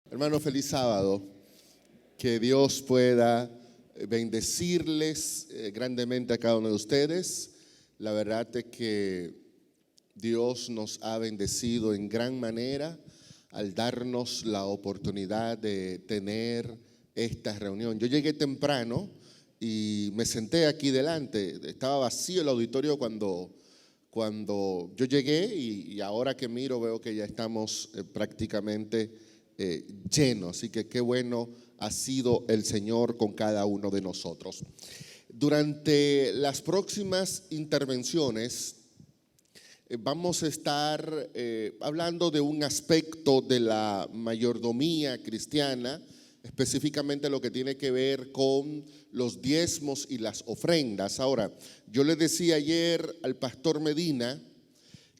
Hermano, feliz sábado. Que Dios pueda bendecirles grandemente a cada uno de ustedes. La verdad es que Dios nos ha bendecido en gran manera al darnos la oportunidad de tener esta reunión. Yo llegué temprano y me senté aquí delante. Estaba vacío el auditorio cuando yo llegué y ahora que miro veo que ya estamos prácticamente llenos. Así que qué bueno ha sido el Señor con cada uno de nosotros. Durante las próximas intervenciones vamos a estar hablando de un aspecto de la mayordomía cristiana, específicamente lo que tiene que ver con los diezmos y las ofrendas. Ahora, yo le decía ayer al pastor Medina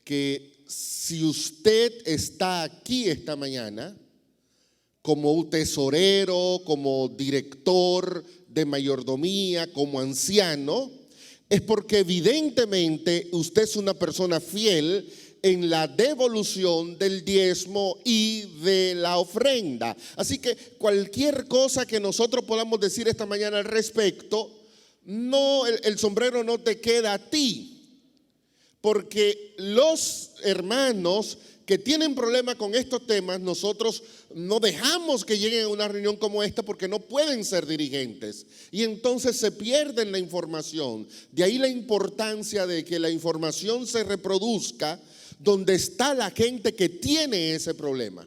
que si usted está aquí esta mañana como un tesorero, como director de mayordomía, como anciano, es porque evidentemente usted es una persona fiel en la devolución del diezmo y de la ofrenda. Así que cualquier cosa que nosotros podamos decir esta mañana al respecto, no, el sombrero no te queda a ti, porque los hermanos que tienen problemas con estos temas, nosotros no dejamos que lleguen a una reunión como esta porque no pueden ser dirigentes y entonces se pierden la información. De ahí la importancia de que la información se reproduzca donde está la gente que tiene ese problema,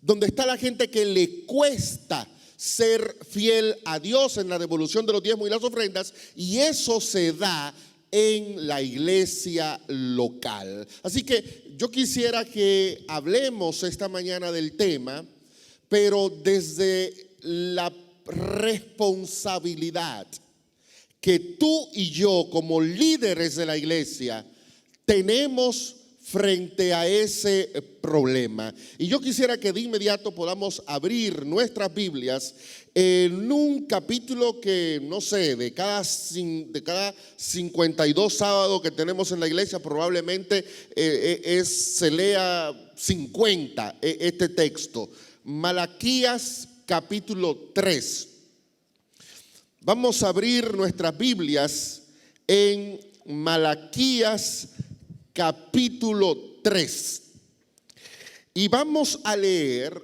donde está la gente que le cuesta ser fiel a Dios en la devolución de los diezmos y las ofrendas, y eso se da en la iglesia local. Así que yo quisiera que hablemos esta mañana del tema, pero desde la responsabilidad que tú y yo como líderes de la iglesia tenemos frente a ese problema. Y yo quisiera que de inmediato podamos abrir nuestras Biblias en un capítulo que, no sé, de cada 52 sábados que tenemos en la iglesia, probablemente se lea 50 este texto. Malaquías capítulo 3. Vamos a abrir nuestras Biblias en Malaquías capítulo 3. Y vamos a leer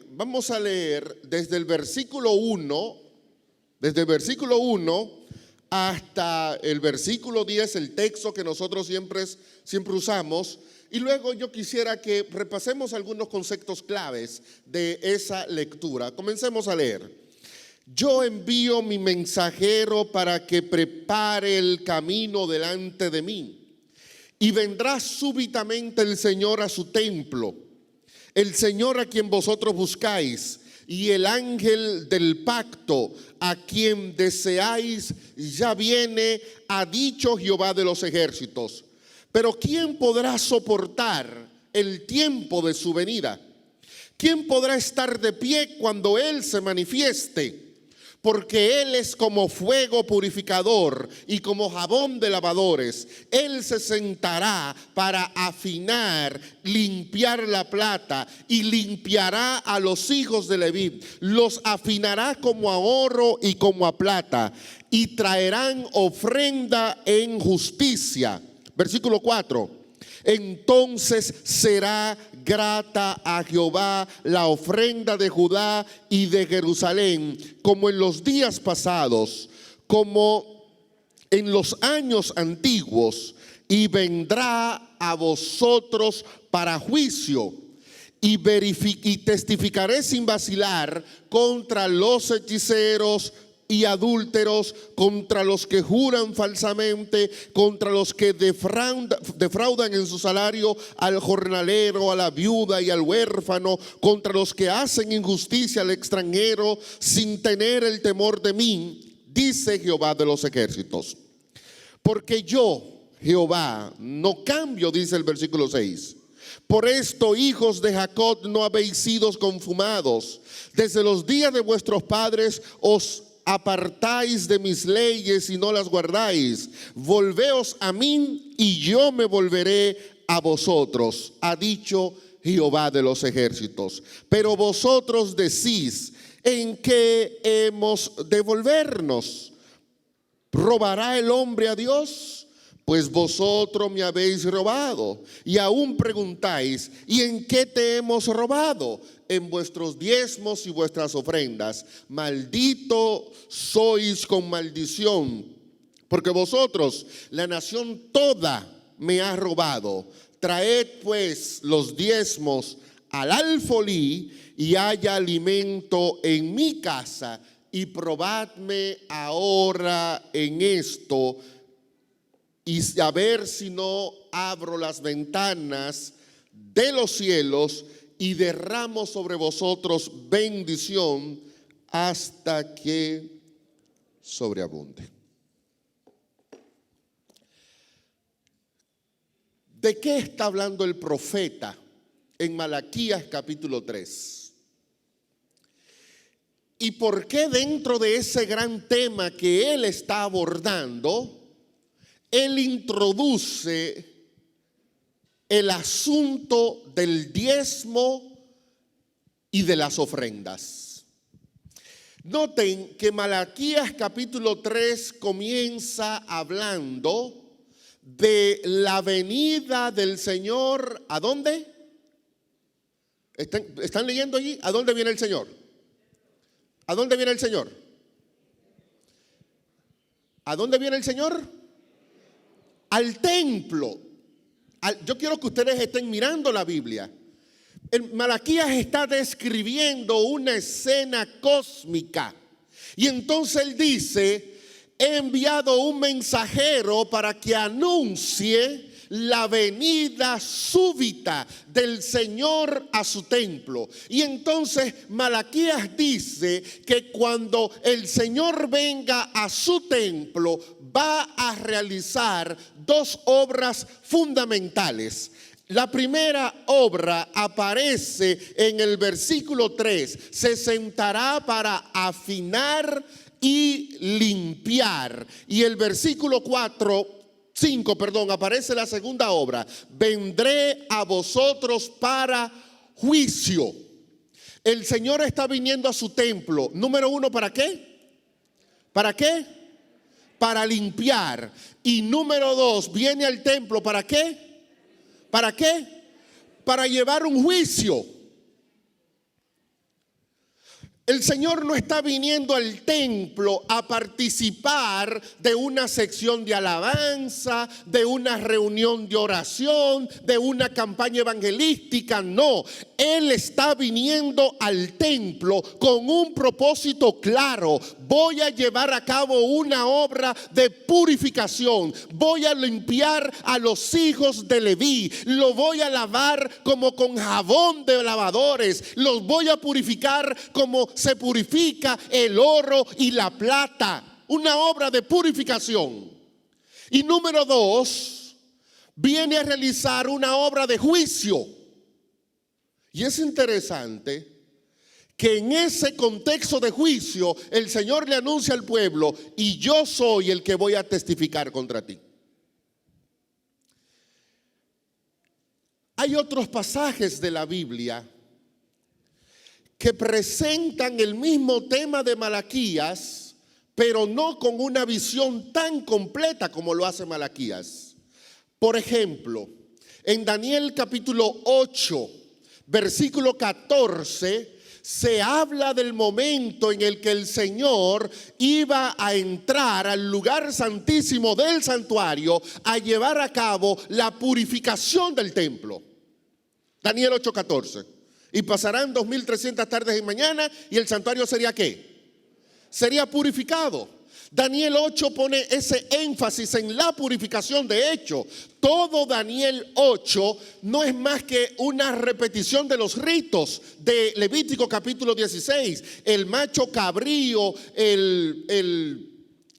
desde el versículo 1, hasta el versículo 10, el texto que nosotros siempre usamos, y luego yo quisiera que repasemos algunos conceptos claves de esa lectura. Comencemos a leer. Yo envío mi mensajero para que prepare el camino delante de mí. Y vendrá súbitamente el Señor a su templo, el Señor a quien vosotros buscáis, y el ángel del pacto a quien deseáis ya viene, ha dicho Jehová de los ejércitos. Pero ¿quién podrá soportar el tiempo de su venida? ¿Quién podrá estar de pie cuando Él se manifieste? Porque Él es como fuego purificador y como jabón de lavadores. Él se sentará para afinar, limpiar la plata, y limpiará a los hijos de Leví. Los afinará como a oro y como a plata, y traerán ofrenda en justicia. Versículo 4. Entonces será grata a Jehová la ofrenda de Judá y de Jerusalén, como en los días pasados, como en los años antiguos, y vendrá a vosotros para juicio. Y testificaré sin vacilar contra los hechiceros y adúlteros, contra los que juran falsamente, contra los que defraudan en su salario al jornalero, a la viuda y al huérfano, contra los que hacen injusticia al extranjero sin tener el temor de mí, dice Jehová de los ejércitos. Porque yo, Jehová, no cambio, dice el versículo 6. Por esto, hijos de Jacob, no habéis sido confumados. Desde los días de vuestros padres os apartáis de mis leyes y no las guardáis. Volveos a mí y yo me volveré a vosotros, ha dicho Jehová de los ejércitos. Pero vosotros decís, ¿en qué hemos de volvernos? ¿Robará el hombre a Dios? Pues vosotros me habéis robado. Y aún preguntáis, ¿y en qué te hemos robado? En vuestros diezmos y vuestras ofrendas. Maldito sois con maldición, porque vosotros, la nación toda, me ha robado. Traed pues los diezmos al alfolí y haya alimento en mi casa, y probadme ahora en esto, y a ver si no abro las ventanas de los cielos y derramo sobre vosotros bendición hasta que sobreabunde. ¿De qué está hablando el profeta en Malaquías capítulo 3? ¿Y por qué dentro de ese gran tema que él está abordando, él introduce el asunto del diezmo y de las ofrendas? Noten que Malaquías capítulo 3 comienza hablando de la venida del Señor. ¿A dónde? ¿Están leyendo allí? ¿A dónde viene el Señor? ¿A dónde viene el Señor? ¿A dónde viene el Señor? Al templo. Yo quiero que ustedes estén mirando la Biblia. Malaquías está describiendo una escena cósmica. Y entonces él dice: he enviado un mensajero para que anuncie la venida súbita del Señor a su templo. Y entonces Malaquías dice que cuando el Señor venga a su templo, va a realizar dos obras fundamentales. La primera obra aparece en el versículo 3. Se sentará para afinar y limpiar. Y el versículo 5, aparece la segunda obra: vendré a vosotros para juicio. El Señor está viniendo a su templo. Número 1, ¿para qué? ¿Para qué? Para limpiar. Y número 2, viene al templo, ¿para qué? ¿Para qué? Para llevar un juicio. El Señor no está viniendo al templo a participar de una sección de alabanza, de una reunión de oración, de una campaña evangelística. No, Él está viniendo al templo con un propósito claro. Voy a llevar a cabo una obra de purificación. Voy a limpiar a los hijos de Leví. Lo voy a lavar como con jabón de lavadores. Los voy a purificar como se purifica el oro y la plata. Una obra de purificación. Y número 2, viene a realizar una obra de juicio. Y es interesante que en ese contexto de juicio el Señor le anuncia al pueblo: y yo soy el que voy a testificar contra ti. Hay otros pasajes de la Biblia que presentan el mismo tema de Malaquías, pero no con una visión tan completa como lo hace Malaquías. Por ejemplo, en Daniel capítulo 8, versículo 14, se habla del momento en el que el Señor iba a entrar al lugar santísimo del santuario a llevar a cabo la purificación del templo. Daniel 8:14. Y pasarán 2300 tardes y mañana, y el santuario sería ¿qué? Sería purificado. Daniel 8 pone ese énfasis en la purificación. De hecho, todo Daniel 8 no es más que una repetición de los ritos de Levítico capítulo 16. El macho cabrío,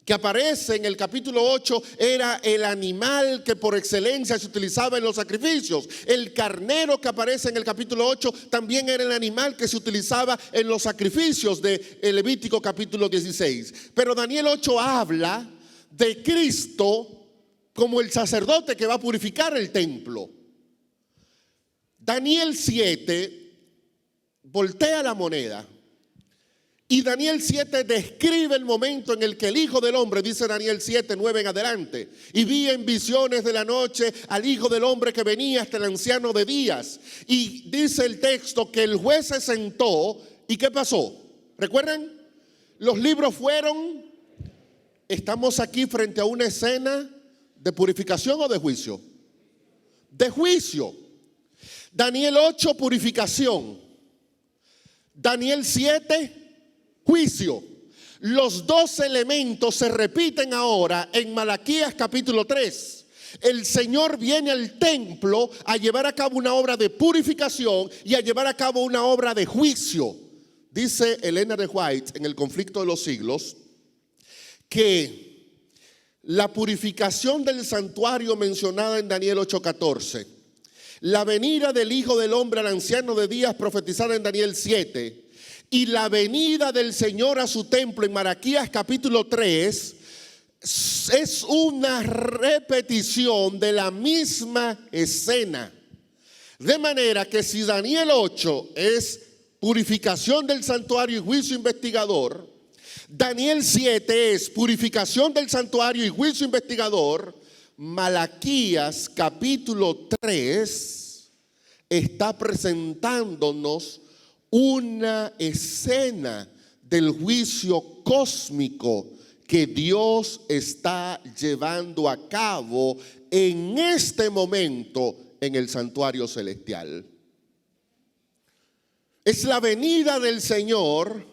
que aparece en el capítulo 8, era el animal que por excelencia se utilizaba en los sacrificios. El carnero que aparece en el capítulo 8 también era el animal que se utilizaba en los sacrificios de Levítico capítulo 16. Pero Daniel 8 habla de Cristo como el sacerdote que va a purificar el templo. Daniel 7 voltea la moneda. Y Daniel 7 describe el momento en el que el Hijo del Hombre, dice Daniel 7, 9 en adelante, y vi en visiones de la noche al Hijo del Hombre que venía hasta el anciano de días. Y dice el texto que el juez se sentó. ¿Y qué pasó? ¿Recuerdan? Los libros fueron. Estamos aquí frente a una escena de purificación o de juicio. De juicio. Daniel 8, purificación. Daniel 7, juicio. Los dos elementos se repiten ahora en Malaquías capítulo 3. El Señor viene al templo a llevar a cabo una obra de purificación y a llevar a cabo una obra de juicio. Dice Elena de White en El conflicto de los siglos que la purificación del santuario mencionada en Daniel 8:14, la venida del Hijo del Hombre al anciano de días profetizada en Daniel 7 y la venida del Señor a su templo en Malaquías capítulo 3 es una repetición de la misma escena. De manera que si Daniel 8 es purificación del santuario y juicio investigador, Daniel 7 es purificación del santuario y juicio investigador, Malaquías capítulo 3 está presentándonos una escena del juicio cósmico que Dios está llevando a cabo en este momento en el santuario celestial. Es la venida del Señor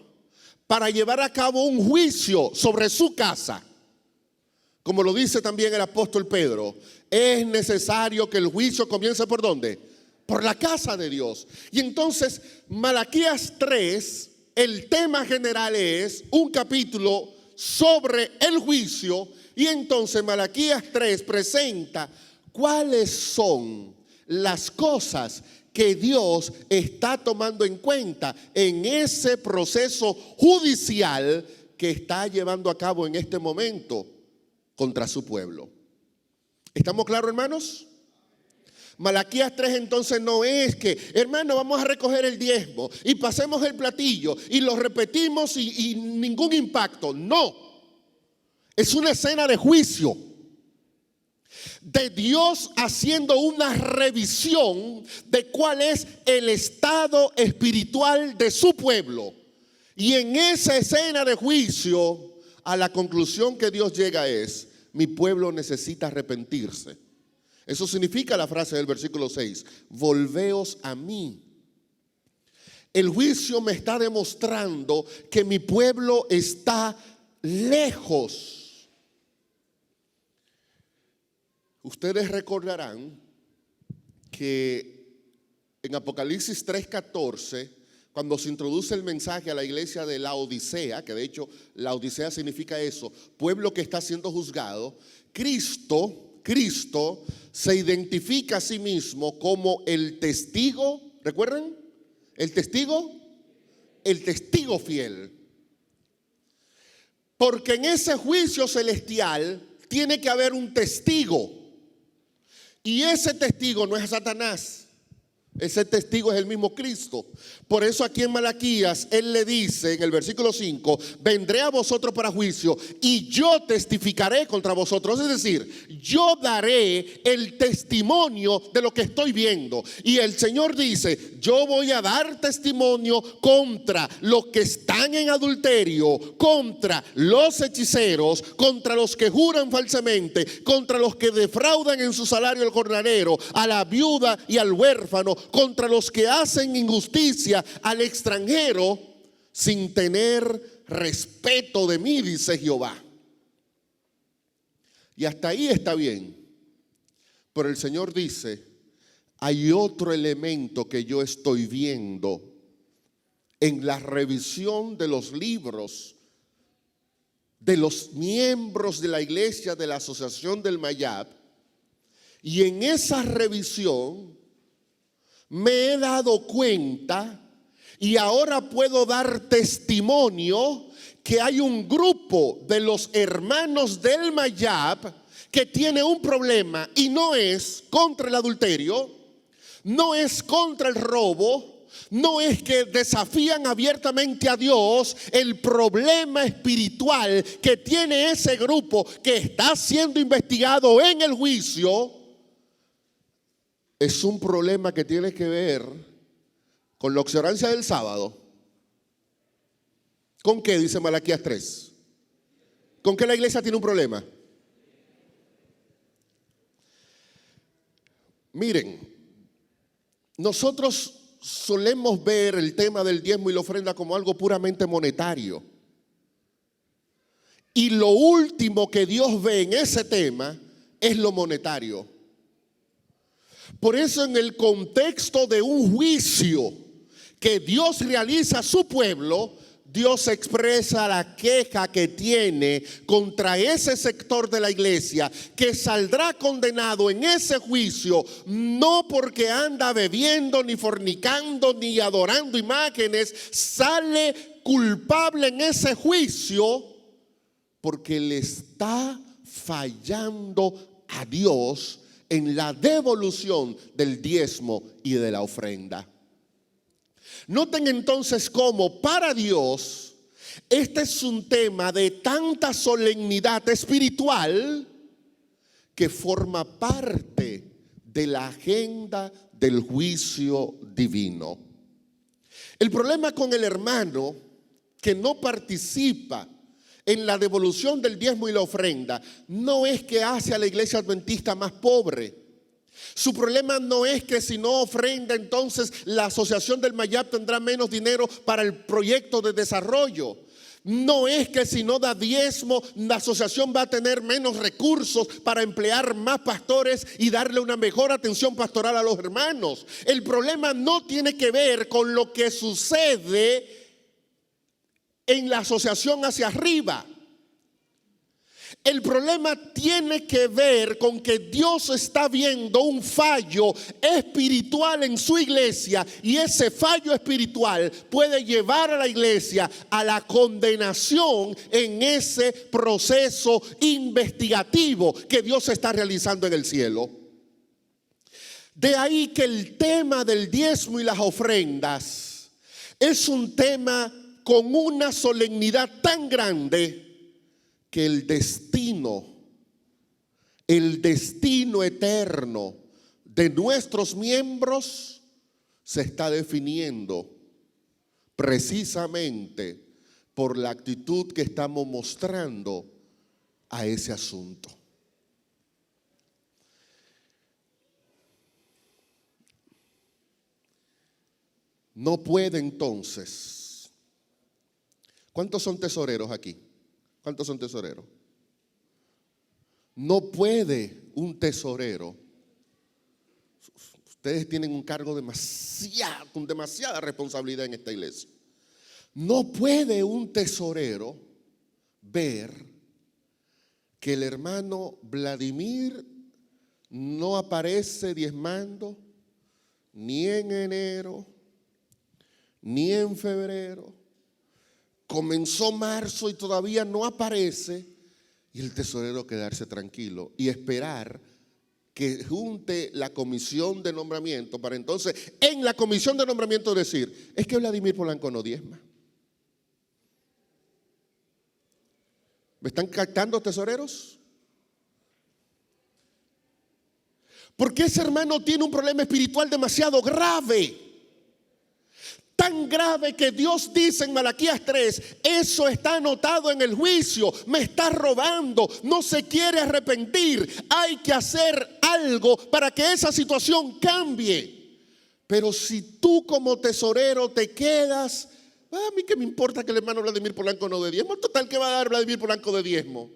para llevar a cabo un juicio sobre su casa. Como lo dice también el apóstol Pedro, es necesario que el juicio comience ¿por dónde? Por la casa de Dios. Y entonces Malaquías 3, el tema general es un capítulo sobre el juicio. Y entonces Malaquías 3 presenta cuáles son las cosas que Dios está tomando en cuenta en ese proceso judicial que está llevando a cabo en este momento contra su pueblo. ¿Estamos claros, hermanos? Malaquías 3 entonces no es que, hermano, vamos a recoger el diezmo y pasemos el platillo y lo repetimos y ningún impacto. No, es una escena de juicio, de Dios haciendo una revisión de cuál es el estado espiritual de su pueblo. Y en esa escena de juicio, a la conclusión que Dios llega es: mi pueblo necesita arrepentirse. Eso significa la frase del versículo 6, volveos a mí. El juicio me está demostrando que mi pueblo está lejos. Ustedes recordarán que en Apocalipsis 3:14, cuando se introduce el mensaje a la iglesia de la Odisea, que de hecho la Odisea significa eso, pueblo que está siendo juzgado, Cristo se identifica a sí mismo como el testigo. ¿Recuerdan? El testigo fiel. Porque en ese juicio celestial tiene que haber un testigo. Y ese testigo no es Satanás. Ese testigo es el mismo Cristo. Por eso aquí en Malaquías él le dice en el versículo 5: vendré a vosotros para juicio y yo testificaré contra vosotros. Es decir, yo daré el testimonio de lo que estoy viendo. Y el Señor dice: yo voy a dar testimonio contra los que están en adulterio, contra los hechiceros, contra los que juran falsamente, contra los que defraudan en su salario al jornalero, a la viuda y al huérfano, contra los que hacen injusticia al extranjero sin tener respeto de mí, dice Jehová. Y hasta ahí está bien. Pero el Señor dice: hay otro elemento que yo estoy viendo en la revisión de los libros de los miembros de la iglesia de la Asociación del Mayab. Y en esa revisión me he dado cuenta y ahora puedo dar testimonio que hay un grupo de los hermanos del Mayab que tiene un problema, y no es contra el adulterio, no es contra el robo, no es que desafían abiertamente a Dios. El problema espiritual que tiene ese grupo que está siendo investigado en el juicio es un problema que tiene que ver con la observancia del sábado. ¿Con qué? Dice Malaquías 3. ¿Con qué la iglesia tiene un problema? Miren, nosotros solemos ver el tema del diezmo y la ofrenda como algo puramente monetario. Y lo último que Dios ve en ese tema es lo monetario. Por eso, en el contexto de un juicio que Dios realiza a su pueblo, Dios expresa la queja que tiene contra ese sector de la iglesia que saldrá condenado en ese juicio, no porque anda bebiendo, ni fornicando, ni adorando imágenes. Sale culpable en ese juicio porque le está fallando a Dios en la devolución del diezmo y de la ofrenda. Noten entonces cómo para Dios este es un tema de tanta solemnidad espiritual que forma parte de la agenda del juicio divino. El problema con el hermano que no participa en la devolución del diezmo y la ofrenda no es que hace a la iglesia adventista más pobre. Su problema no es que si no ofrenda, entonces la asociación del Mayab tendrá menos dinero para el proyecto de desarrollo. No es que si no da diezmo, la asociación va a tener menos recursos para emplear más pastores y darle una mejor atención pastoral a los hermanos. El problema no tiene que ver con lo que sucede en la asociación hacia arriba. El problema tiene que ver con que Dios está viendo un fallo espiritual en su iglesia, y ese fallo espiritual puede llevar a la iglesia a la condenación en ese proceso investigativo que Dios está realizando en el cielo. De ahí que el tema del diezmo y las ofrendas es un tema con una solemnidad tan grande que el destino eterno de nuestros miembros se está definiendo precisamente por la actitud que estamos mostrando a ese asunto. No puede entonces. ¿Cuántos son tesoreros aquí? ¿Cuántos son tesoreros? No puede un tesorero. Ustedes tienen un cargo con demasiada responsabilidad en esta iglesia. No puede un tesorero ver que el hermano Vladimir no aparece diezmando ni en enero, ni en febrero. Comenzó marzo y todavía no aparece, y el tesorero quedarse tranquilo y esperar que junte la comisión de nombramiento para entonces en la comisión de nombramiento decir: es que Vladimir Polanco no diezma. ¿Me están captando, tesoreros? Porque ese hermano tiene un problema espiritual demasiado grave. Tan grave que Dios dice en Malaquías 3, eso está anotado en el juicio, me está robando, no se quiere arrepentir, hay que hacer algo para que esa situación cambie. Pero si tú como tesorero te quedas, a mí qué me importa que el hermano Vladimir Polanco no dé diezmo, total, ¿qué va a dar Vladimir Polanco de diezmo?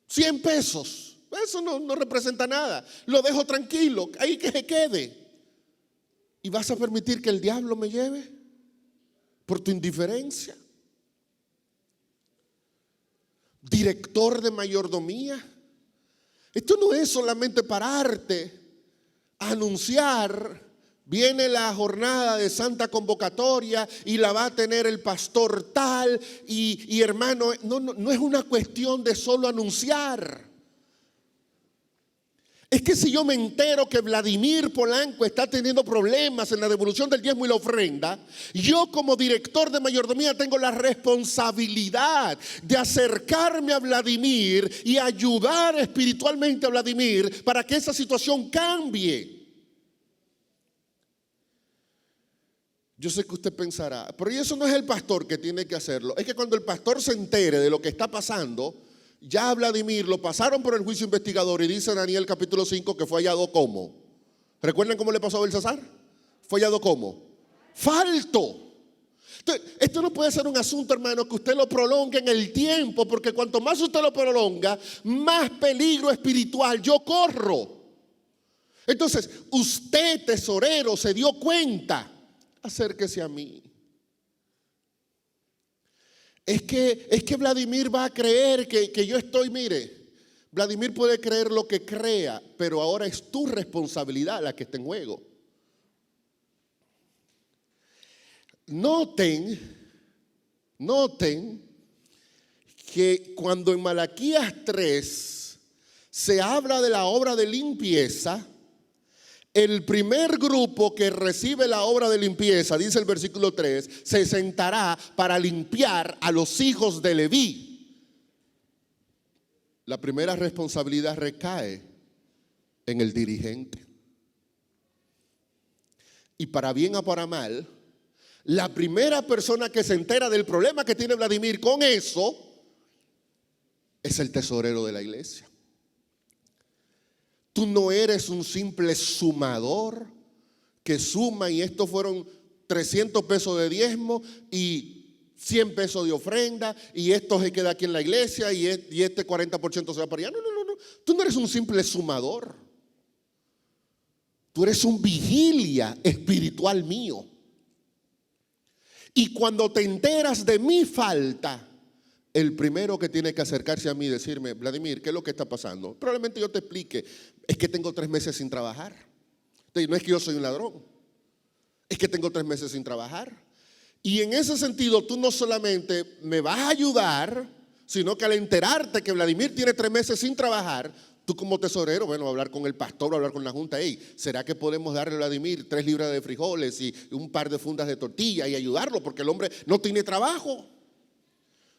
100 pesos, eso no representa nada, lo dejo tranquilo, ahí que se quede. ¿Y vas a permitir que el diablo me lleve por tu indiferencia? Director de mayordomía. Esto no es solamente pararte a anunciar: viene la jornada de Santa Convocatoria y la va a tener el pastor tal y hermano. No es una cuestión de solo anunciar. Es que si yo me entero que Vladimir Polanco está teniendo problemas en la devolución del diezmo y la ofrenda, yo como director de mayordomía tengo la responsabilidad de acercarme a Vladimir y ayudar espiritualmente a Vladimir para que esa situación cambie. Yo sé que usted pensará, pero eso no es el pastor que tiene que hacerlo. Es que cuando el pastor se entere de lo que está pasando, ya a Vladimir lo pasaron por el juicio investigador y dice Daniel capítulo 5 que fue hallado ¿cómo? ¿Recuerdan cómo le pasó a Belsasar? Fue hallado ¿cómo? Falto. Entonces, esto no puede ser un asunto, hermano, que usted lo prolongue en el tiempo, porque cuanto más usted lo prolonga, más peligro espiritual yo corro. Entonces, usted, tesorero, se dio cuenta. Acérquese a mí. Es que Vladimir va a creer que yo estoy, mire, Vladimir puede creer lo que crea, pero ahora es tu responsabilidad la que está en juego. Noten que cuando en Malaquías 3 se habla de la obra de limpieza, el primer grupo que recibe la obra de limpieza, dice el versículo 3, se sentará para limpiar a los hijos de Leví. La primera responsabilidad recae en el dirigente. Y para bien o para mal, la primera persona que se entera del problema que tiene Vladimir con eso es el tesorero de la iglesia. Tú no eres un simple sumador que suma y estos fueron 300 pesos de diezmo y 100 pesos de ofrenda y esto se queda aquí en la iglesia y este 40% se va para allá. No. Tú no eres un simple sumador. Tú eres un vigilia espiritual mío. Y cuando te enteras de mi falta, el primero que tiene que acercarse a mí y decirme, Vladimir, ¿qué es lo que está pasando? Probablemente yo te explique, es que tengo 3 meses sin trabajar. Entonces, no es que yo soy un ladrón, es que tengo 3 meses sin trabajar. Y en ese sentido, tú no solamente me vas a ayudar, sino que al enterarte que Vladimir tiene 3 meses sin trabajar, tú como tesorero, bueno, hablar con el pastor, hablar con la junta, ¿será que podemos darle a Vladimir 3 libras de frijoles y un par de fundas de tortilla y ayudarlo? Porque el hombre no tiene trabajo.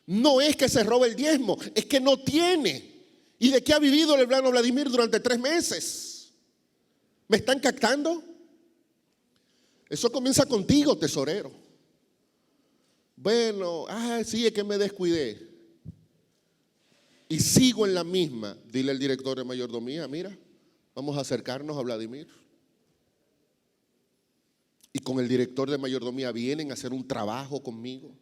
No es que se robe el diezmo, es que no tiene. ¿Y de qué ha vivido el hermano Vladimir durante 3 meses? ¿Me están captando? Eso comienza contigo, tesorero. Bueno, sí, es que me descuidé. Y sigo en la misma. Dile al director de mayordomía, mira, vamos a acercarnos a Vladimir. Y con el director de mayordomía vienen a hacer un trabajo conmigo.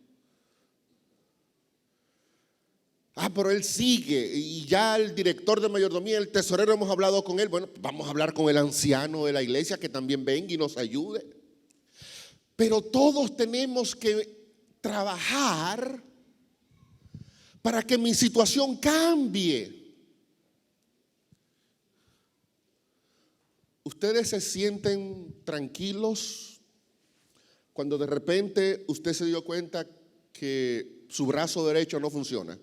Pero él sigue y ya el director de mayordomía, el tesorero, hemos hablado con él. Bueno, vamos a hablar con el anciano de la iglesia que también venga y nos ayude. Pero todos tenemos que trabajar para que mi situación cambie. ¿Ustedes se sienten tranquilos cuando de repente usted se dio cuenta que su brazo derecho no funciona?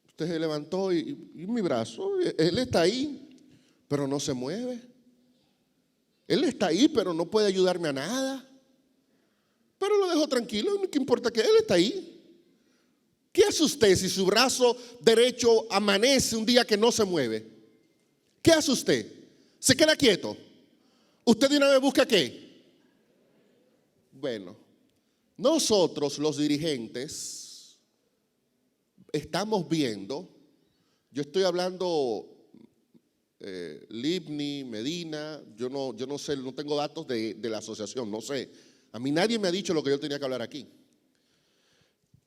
Usted se levantó y mi brazo, él está ahí, pero no se mueve. Él está ahí, pero no puede ayudarme a nada. Pero lo dejo tranquilo, no importa que él está ahí. ¿Qué hace usted si su brazo derecho amanece un día que no se mueve? ¿Qué hace usted? ¿Se queda quieto? ¿Usted de una vez busca qué? Bueno, nosotros los dirigentes estamos viendo, yo estoy hablando Libni, Medina, yo no sé, no tengo datos de la asociación, no sé. A mí nadie me ha dicho lo que yo tenía que hablar aquí.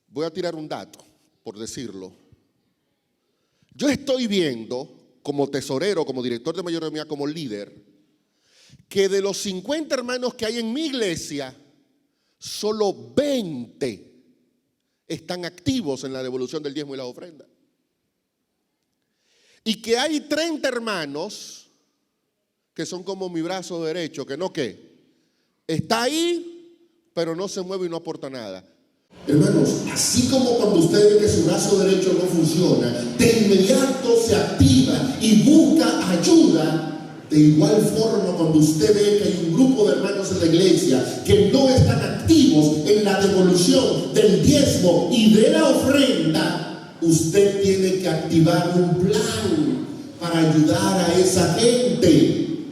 Voy a tirar un dato, por decirlo. Yo estoy viendo, como tesorero, como director de mayordomía, como líder, que de los 50 hermanos que hay en mi iglesia, solo 20 están activos en la devolución del diezmo y la ofrenda. Y que hay 30 hermanos que son como mi brazo derecho, que no, ¿qué? Está ahí, pero no se mueve y no aporta nada. Hermanos, así como cuando usted ve que su brazo derecho no funciona, de inmediato se activa y busca ayuda. De igual forma, cuando usted ve que hay un grupo de hermanos en la iglesia que no están activos en la devolución del diezmo y de la ofrenda, usted tiene que activar un plan para ayudar a esa gente,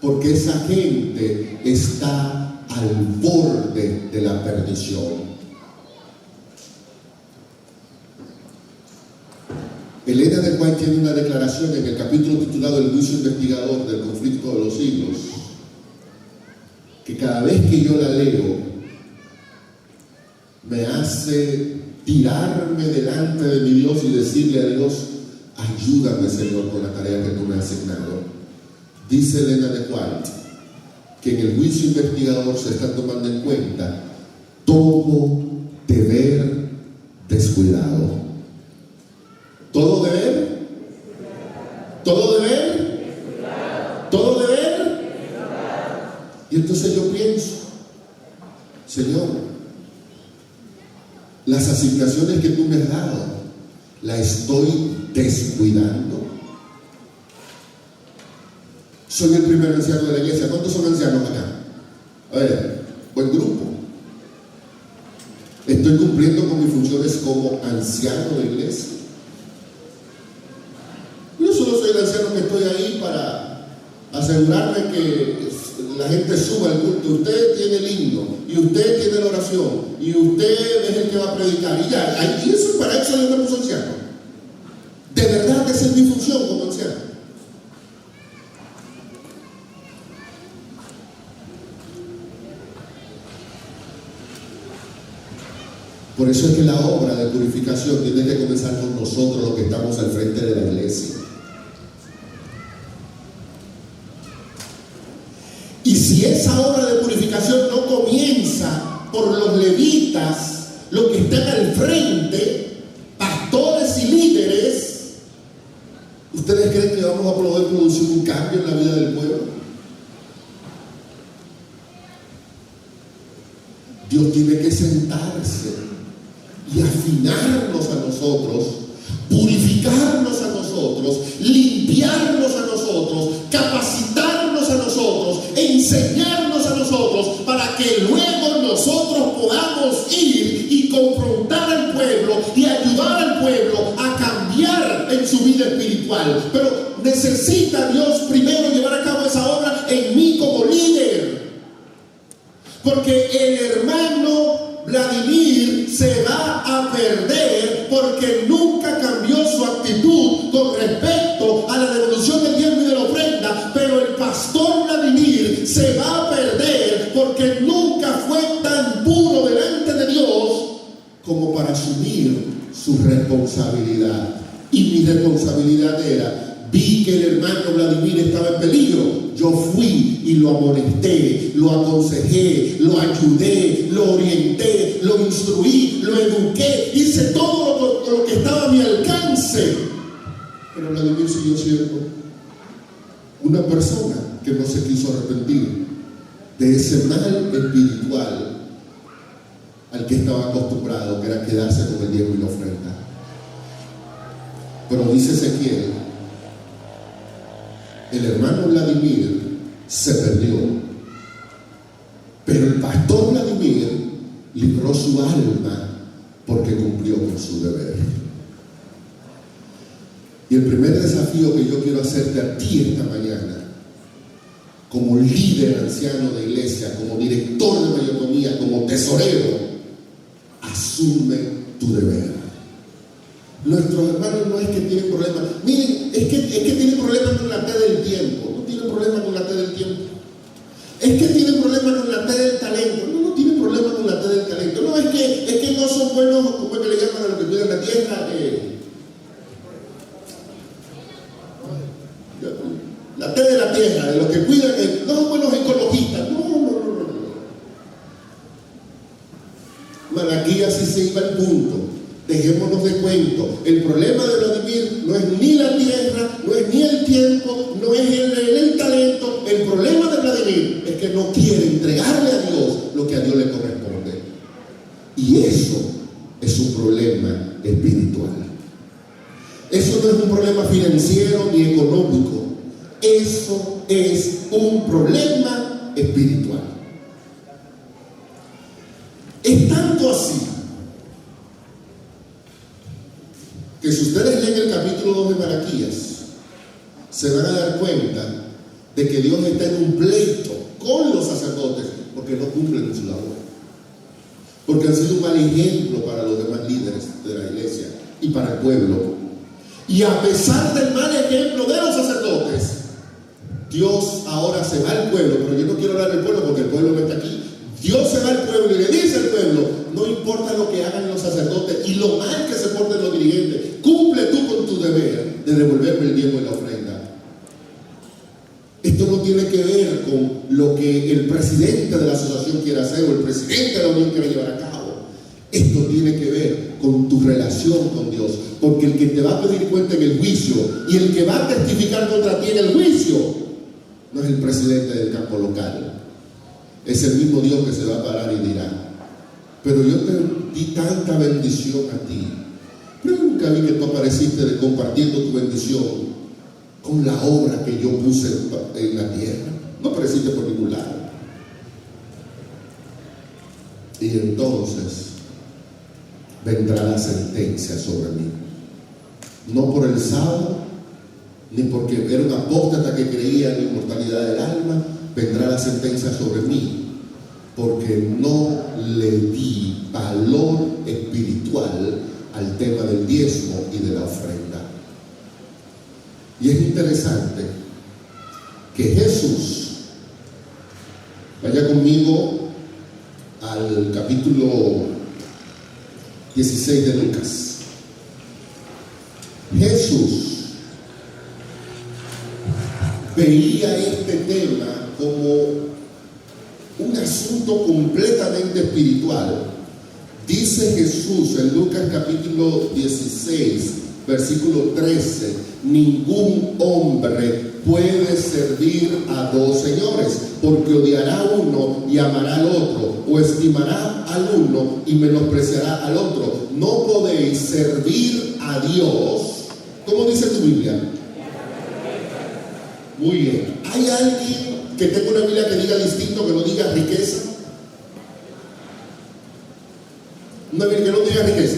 porque esa gente está al borde de la perdición. Elena de White tiene una declaración en el capítulo titulado El juicio investigador del conflicto de los siglos, que cada vez que yo la leo me hace tirarme delante de mi Dios y decirle a Dios: ayúdame, Señor, con la tarea que tú me has asignado. Dice Elena de White que en el juicio investigador se está tomando en cuenta todo deber descuidado. ¿Todo deber? ¿Todo deber? ¿Todo deber? Y entonces yo pienso: Señor, las asignaciones que tú me has dado, ¿las estoy descuidando? Soy el primer anciano de la iglesia. ¿Cuántos son ancianos acá? A ver, buen grupo. ¿Estoy cumpliendo con mis funciones como anciano de iglesia? Yo solo soy el anciano que estoy ahí para asegurarme que la gente suba al culto. Usted tiene el himno, y usted tiene la oración, y usted es el que va a predicar, y ya, y eso, para eso yo me puse anciano. De verdad que esa es mi función como anciano. Por eso es que la obra de purificación tiene que comenzar con nosotros, los que estamos al frente de la iglesia. Y si esa obra de purificación no comienza por los levitas, los que están al frente, pastores y líderes, ¿ustedes creen que vamos a poder producir un cambio en la vida del pueblo? Dios tiene que sentarse y afinarnos a nosotros, purificarnos a nosotros, limpiarnos a nosotros, capacitarnos a nosotros, enseñarnos a nosotros, para que luego nosotros podamos ir y confrontar al pueblo y ayudar al pueblo a cambiar en su vida espiritual. Pero necesita Dios primero llevar a cabo esa obra en mí como líder, porque el hermano Vladimir se va a perder porque nunca cambió su actitud con respecto a la devolución del diezmo y de la ofrenda. Pero el pastor Vladimir se va a perder porque nunca fue tan puro delante de Dios como para asumir su responsabilidad. Y mi responsabilidad era: vi que el hermano Vladimir estaba en peligro, yo fui y lo amonesté, lo aconsejé, lo ayudé, lo orienté, lo instruí, lo eduqué, hice todo lo que estaba a mi alcance. Pero Vladimir siguió siendo una persona que no se quiso arrepentir de ese mal espiritual al que estaba acostumbrado, que era quedarse con el diezmo y la ofrenda. Pero dice Ezequiel: el hermano Vladimir se perdió, pero el pastor Vladimir libró su alma porque cumplió con su deber. Y el primer desafío que yo quiero hacerte a ti esta mañana, como líder anciano de iglesia, como director de mayordomía, como tesorero: asume tu deber. Nuestros hermanos no es que tienen problemas. Miren, es que tienen problemas con la T del tiempo. No tienen problemas con la T del tiempo. Es que tienen problemas con la T del talento. No tienen problemas con la T del talento. No, es que no son buenos, como es que le llaman a los que cuidan la tierra. La T de la tierra, de los que cuidan, no son buenos ecologistas. No. Malaquías sí se iba al punto. Dejémonos de cuento. El problema de Vladimir no es ni la tierra, no es ni el tiempo, no es el talento. El problema de Vladimir es que no quiere entregarle a Dios lo que a Dios le corresponde. Y eso es un problema espiritual. Eso no es un problema financiero ni económico. Eso es un problema espiritual. Es tanto así que si ustedes leen el capítulo 2 de Malaquías, se van a dar cuenta de que Dios está en un pleito con los sacerdotes porque no cumplen su labor. Porque han sido un mal ejemplo para los demás líderes de la iglesia y para el pueblo. Y a pesar del mal ejemplo de los sacerdotes, Dios ahora se va al pueblo, pero yo no quiero hablar del pueblo porque el pueblo no está aquí. Dios se va al pueblo y le dice al pueblo: no importa lo que hagan los sacerdotes y lo mal que se porten los dirigentes, cumple tú con tu deber de devolverme el diezmo y la ofrenda. Esto no tiene que ver con lo que el presidente de la asociación quiere hacer o el presidente de la unión quiere llevar a cabo. Esto tiene que ver con tu relación con Dios, porque el que te va a pedir cuenta en el juicio y el que va a testificar contra ti en el juicio no es el presidente del campo local, es el mismo Dios que se va a parar y dirá: pero yo te di tanta bendición a ti, pero nunca vi que tú apareciste compartiendo tu bendición con la obra que yo puse en la tierra. No apareciste por ningún lado. Y entonces vendrá la sentencia sobre mí, no por el sábado, ni porque era un apóstata que creía en la inmortalidad del alma. Vendrá la sentencia sobre mí porque no le di valor espiritual al tema del diezmo y de la ofrenda. Y es interesante que Jesús, vaya conmigo al capítulo 16 de Lucas. Jesús veía este tema como un asunto completamente espiritual. Dice Jesús en Lucas capítulo 16, versículo 13: ningún hombre puede servir a dos señores, porque odiará a uno y amará al otro, o estimará al uno y menospreciará al otro. No podéis servir a Dios. ¿Cómo dice tu Biblia? Muy bien. ¿Hay alguien que tenga una Biblia que diga distinto, que no diga riqueza? Una Biblia que no diga riqueza.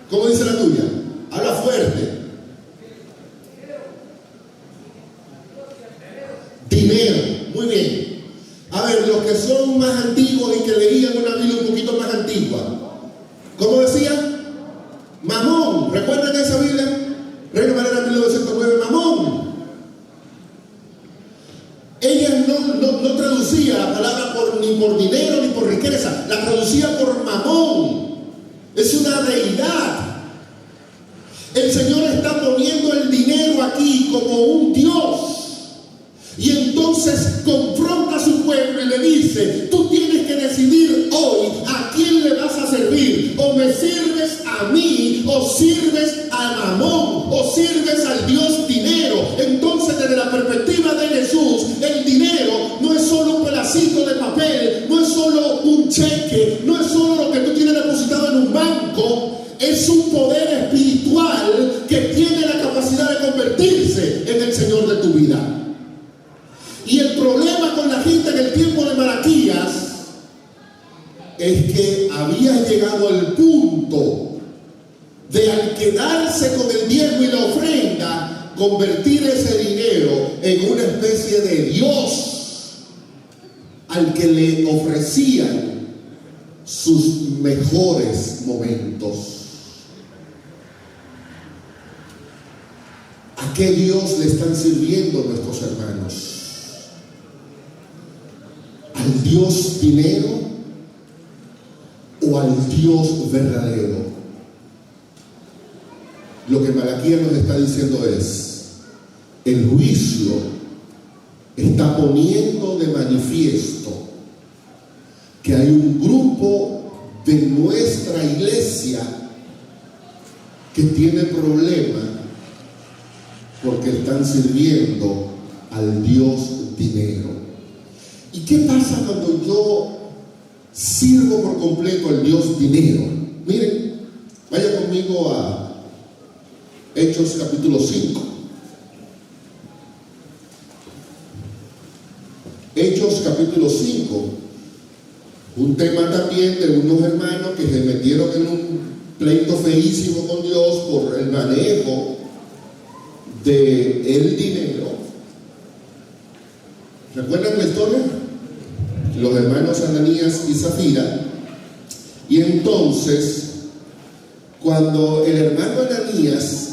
¿Cómo dice la tuya? Habla fuerte. Dinero. Muy bien. A ver, los que son más antiguos y que leían una Biblia un poquito más antigua, ¿cómo decía? Mamón. ¿Recuerdan esa Biblia? Reina Valera 1909, mamón. Ella no traducía la palabra ni por dinero ni por riqueza, la traducía por mamón. Es una deidad. El Señor está poniendo el dinero aquí como un Dios. Y entonces confronta a su pueblo y le dice: tú tienes que decidir hoy a quién le vas a servir. O me sirves a mí, o sirves a Mamón, o sirves al Dios dinero. Entonces, desde la perspectiva de Jesús, el dinero no es solo un pedacito de papel, no es solo un cheque, no es solo lo que tú tienes depositado en un banco. Es un poder espiritual que tiene la capacidad de convertirse en el Señor de tu vida. Y el problema con la gente en el tiempo de Malaquías es que había llegado al punto de, al quedarse con el diezmo y la ofrenda, convertir ese dinero en una especie de Dios al que le ofrecían sus mejores momentos. ¿A qué Dios le están sirviendo nuestros hermanos? ¿Al Dios dinero o al Dios verdadero? Lo que Malaquías nos está diciendo es: el juicio está poniendo de manifiesto que hay un grupo de nuestra iglesia que tiene problemas porque están sirviendo al Dios dinero. ¿Y qué pasa cuando yo sirvo sirvo por completo al Dios dinero. Miren, vaya conmigo a Hechos capítulo 5. Hechos capítulo 5. Un tema también de unos hermanos que se metieron en un pleito feísimo con Dios por el manejo del dinero. ¿Recuerdan la historia? Los hermanos Ananías y Zafira. Y entonces, cuando el hermano Ananías,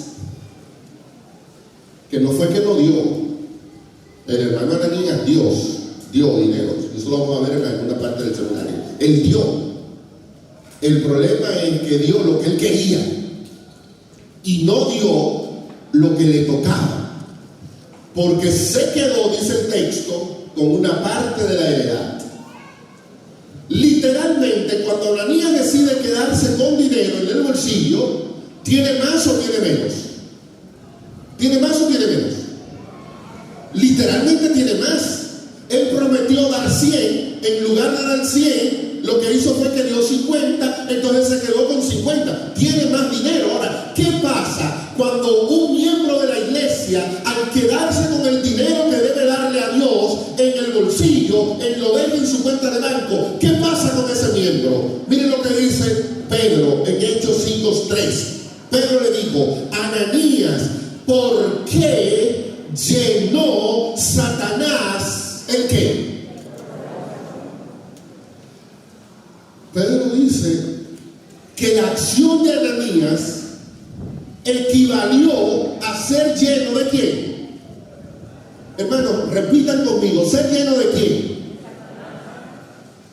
que no fue que lo dio, el hermano Ananías dio dinero. Eso lo vamos a ver en alguna parte del seminario. Él dio. El problema es que dio lo que él quería y no dio lo que le tocaba, porque se quedó, dice el texto, con una parte de la heredad. Literalmente, cuando Ananías decide quedarse con dinero en el bolsillo, ¿tiene más o tiene menos? ¿Tiene más o tiene menos? Literalmente tiene más. Él prometió dar 100, en lugar de dar 100, lo que hizo fue que dio 50, entonces se quedó con 50. Tiene más dinero. Ahora, ¿qué pasa cuando un miembro de la iglesia, al quedarse con el dinero que debe darle a Dios en el bolsillo, lo deja en su cuenta de banco? ¿Qué pasa con ese miembro? Miren lo que dice Pedro en Hechos 5:3. Pedro le dijo: Ananías, ¿por qué llenó Satanás el qué? Pedro dice que la acción de Ananías equivalió a ser lleno de quién. Hermanos, repitan conmigo: ¿ser lleno de quién?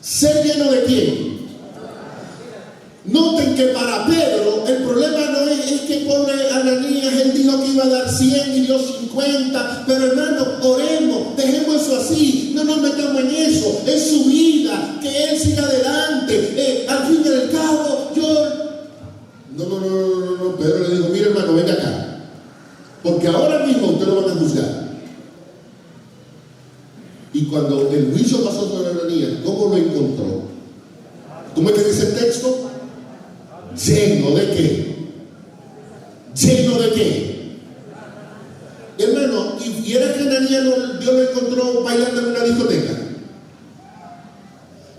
¿Ser lleno de quién? Noten que para Pedro el problema no es que pobre Ananías, él dijo que iba a dar 100 y dio 50, pero hermanos, oremos, dejemos eso así, no nos metamos en eso, es su vida, que él siga adelante, al fin y al cabo, No, Pedro le dijo: mire hermano, venga acá, porque ahora mismo usted lo van a juzgar. Y cuando el juicio pasó sobre Ananías, ¿cómo lo encontró? ¿Cómo es que dice el texto? ¿Lleno de qué? ¿Lleno de qué? Hermano, y era que Ananías Dios lo encontró bailando en una discoteca.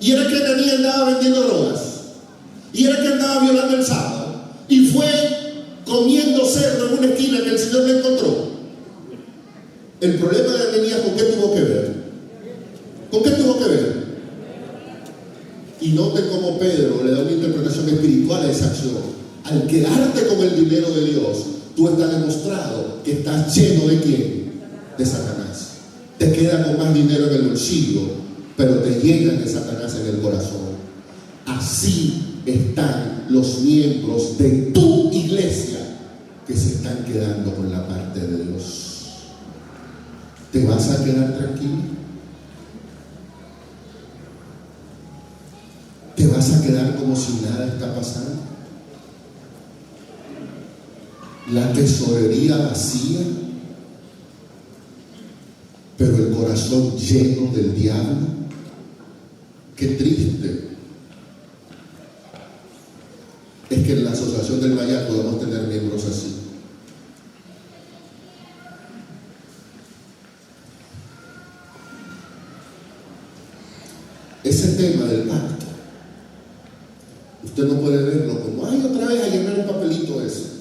Y era que Ananías andaba vendiendo drogas. Y era que andaba violando el sábado. Y fue comiendo cerdo en una esquina que el Señor le encontró. El problema de Ananías, ¿con qué tuvo que ver? ¿Con qué tuvo que ver? Y note cómo Pedro le da una interpretación espiritual a esa acción. Al quedarte con el dinero de Dios, tú estás demostrado que estás lleno de ¿quién? De Satanás. Te queda con más dinero en el bolsillo, pero te llenas de Satanás en el corazón. Así están los miembros de tu iglesia que se están quedando con la parte de Dios. ¿Te vas a quedar tranquilo? ¿Te vas a quedar como si nada está pasando? La tesorería vacía, pero el corazón lleno del diablo. Qué triste es que en la asociación del Mayal podamos tener miembros así. Ese tema del pacto, usted no puede verlo como, ay, otra vez a llenar el papelito ese.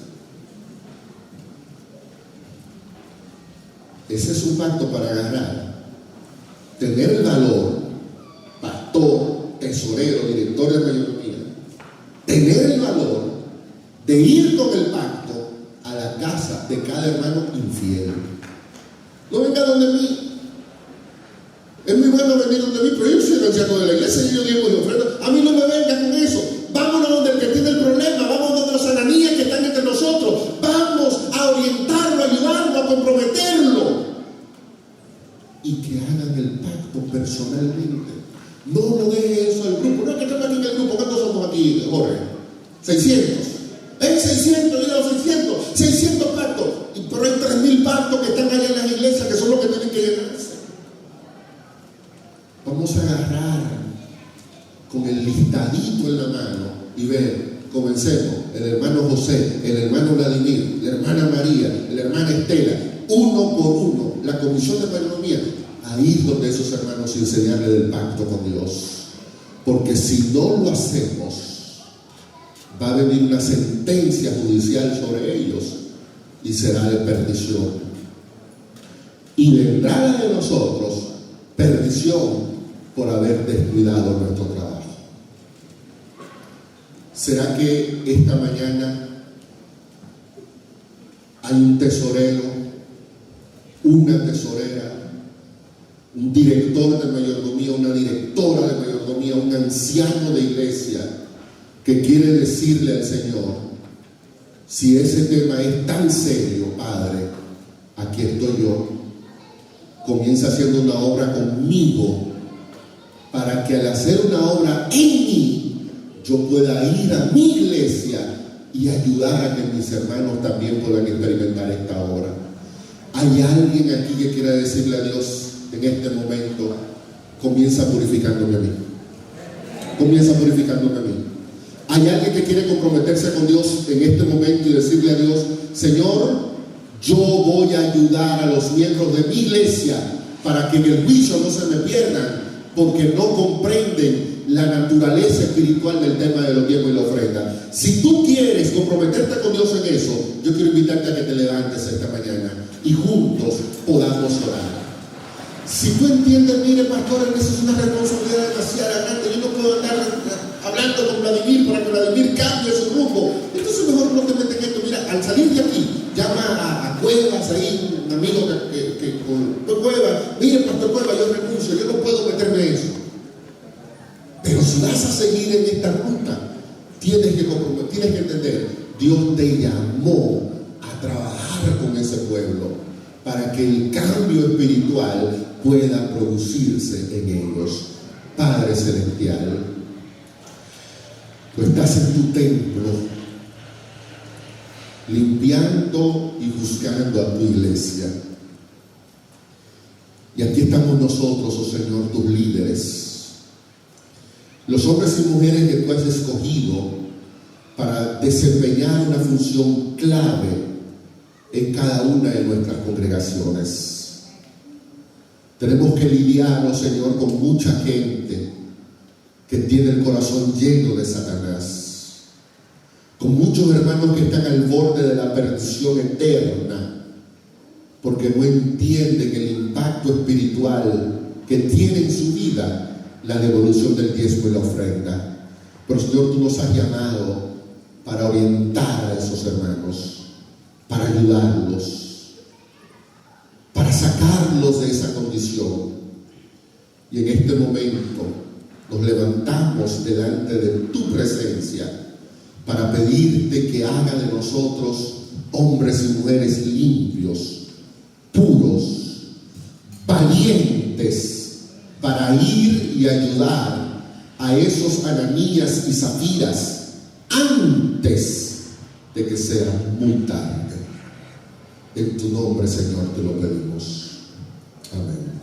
Ese es un pacto para agarrar, tener el valor, pastor, tesorero, director de mayordomía, tener el valor de ir con el pacto a la casa de cada hermano infiel. No venga donde mí. Es muy bueno venir donde mí, pero yo soy el anciano de la iglesia y yo digo y ofrenda. A mí no me venga con eso. Vámonos donde el que tiene el problema, vamos donde los Ananías que están entre nosotros. Vamos a orientarlo, a ayudarlo, a comprometerlo. Y que hagan el pacto personalmente. No lo deje eso al grupo. No es que estamos aquí en el grupo. ¿Cuántos somos aquí, Jorge? 600. En 600, yo digo 600. 600 pactos. Pero hay 3000 pactos que están allá en las iglesias que son los que tienen que llenarse. Vamos a agarrar con el listadito en la mano y ver, comencemos, el hermano José, el hermano Vladimir, la hermana María, la hermana Estela, uno por uno, la comisión de mayordomía, ahí es donde esos hermanos enseñarle del pacto con Dios. Porque si no lo hacemos, va a venir una sentencia judicial sobre ellos y será de perdición. Y vendrá la de nosotros perdición por haber descuidado nuestro trabajo. ¿Será que esta mañana hay un tesorero, una tesorera, un director de mayordomía, una directora de mayordomía, un anciano de iglesia que quiere decirle al Señor: si ese tema es tan serio, Padre, aquí estoy yo, comienza haciendo una obra conmigo, para que al hacer una obra en mí, yo pueda ir a mi iglesia y ayudar a que mis hermanos también puedan experimentar esta obra. ¿Hay alguien aquí que quiera decirle a Dios en este momento: comienza purificándome a mí? Comienza purificándome a mí. ¿Hay alguien que quiere comprometerse con Dios en este momento y decirle a Dios: Señor, yo voy a ayudar a los miembros de mi iglesia para que en el juicio no se me pierdan, porque no comprenden la naturaleza espiritual del tema de los diezmos y la ofrenda? Si tú quieres comprometerte con Dios en eso, yo quiero invitarte a que te levantes esta mañana y juntos podamos orar. Si tú entiendes, mire pastor, esa es una responsabilidad demasiado grande, yo no puedo andar hablando con Vladimir para que Vladimir cambie su rumbo, entonces mejor no te metes en esto. Mira, al salir de aquí, llama a Cuevas, ahí un amigo que con Cuevas: mire pastor Cuevas, yo renuncio, yo no puedo meterme en eso. Pero si vas a seguir en esta ruta, tienes que entender, Dios te llamó a trabajar con ese pueblo para que el cambio espiritual pueda producirse en ellos. Padre celestial, tú estás en tu templo limpiando y buscando a tu iglesia. Y aquí estamos nosotros, oh Señor, tus líderes, los hombres y mujeres que tú has escogido para desempeñar una función clave en cada una de nuestras congregaciones. Tenemos que lidiar, oh Señor, con mucha gente que tiene el corazón lleno de Satanás, con muchos hermanos que están al borde de la perdición eterna, porque no entienden el impacto espiritual que tiene en su vida la devolución del diezmo y la ofrenda. Pero Señor, tú nos has llamado para orientar a esos hermanos, para ayudarlos, para sacarlos de esa condición. Y en este momento nos levantamos delante de tu presencia para pedirte que haga de nosotros hombres y mujeres limpios, puros, valientes, para ir y ayudar a esos Ananías y Zafiras antes de que sea muy tarde. En tu nombre, Señor, te lo pedimos. Amén.